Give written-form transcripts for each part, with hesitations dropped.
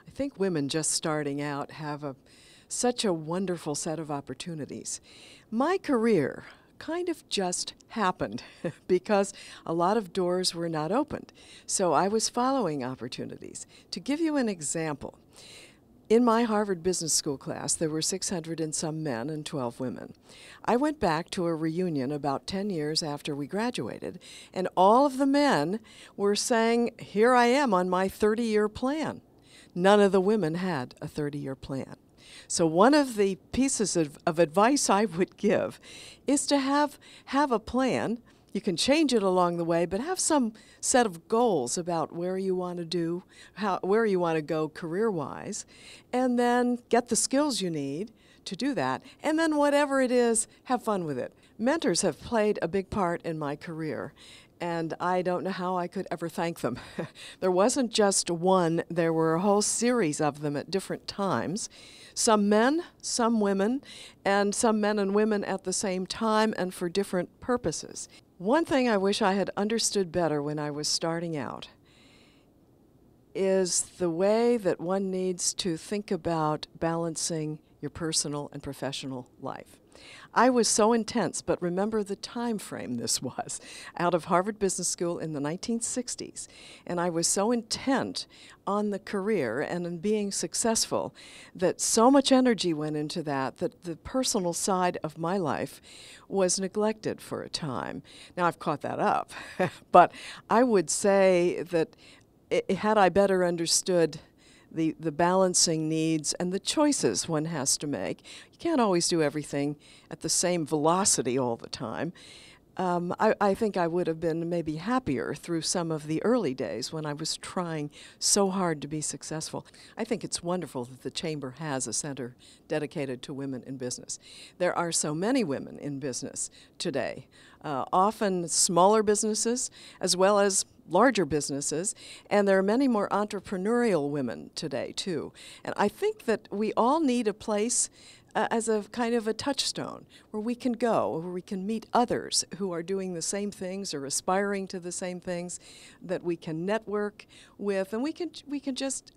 I think women just starting out have such a wonderful set of opportunities. My career kind of just happened because a lot of doors were not opened. So I was following opportunities. To give you an example, in my Harvard Business School class, there were 600 and some men and 12 women. I went back to a reunion about 10 years after we graduated, and all of the men were saying, "Here I am on my 30-year plan." None of the women had a 30-year plan. So one of the pieces of advice I would give is to have a plan. You can change it along the way, but have some set of goals about where you want to do, where you want to go career-wise, and then get the skills you need to do that. And then whatever it is, have fun with it. Mentors have played a big part in my career, and I don't know how I could ever thank them. There wasn't just one, there were a whole series of them at different times. Some men, some women, and some men and women at the same time and for different purposes. One thing I wish I had understood better when I was starting out is the way that one needs to think about balancing your personal and professional life. I was so intense, but remember the time frame this was, out of Harvard Business School in the 1960s, and I was so intent on the career and in being successful that so much energy went into that the personal side of my life was neglected for a time. Now I've caught that up, but I would say that had I better understood the balancing needs and the choices one has to make. You can't always do everything at the same velocity all the time. I think I would have been maybe happier through some of the early days when I was trying so hard to be successful. I think it's wonderful that the Chamber has a center dedicated to women in business. There are so many women in business today, often smaller businesses as well as larger businesses, and there are many more entrepreneurial women today too. And I think that we all need a place as a kind of a touchstone where we can go, where we can meet others who are doing the same things or aspiring to the same things, that we can network with, and we can just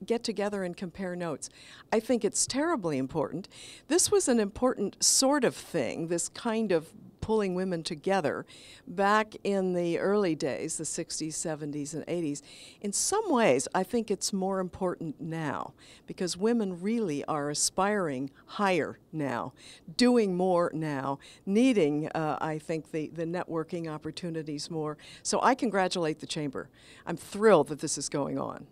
get together and compare notes. I think it's terribly important. This was an important sort of thing, this kind of pulling women together back in the early days, the 60s, 70s, and 80s. In some ways, I think it's more important now because women really are aspiring higher now, doing more now, needing, I think, the networking opportunities more. So I congratulate the Chamber. I'm thrilled that this is going on.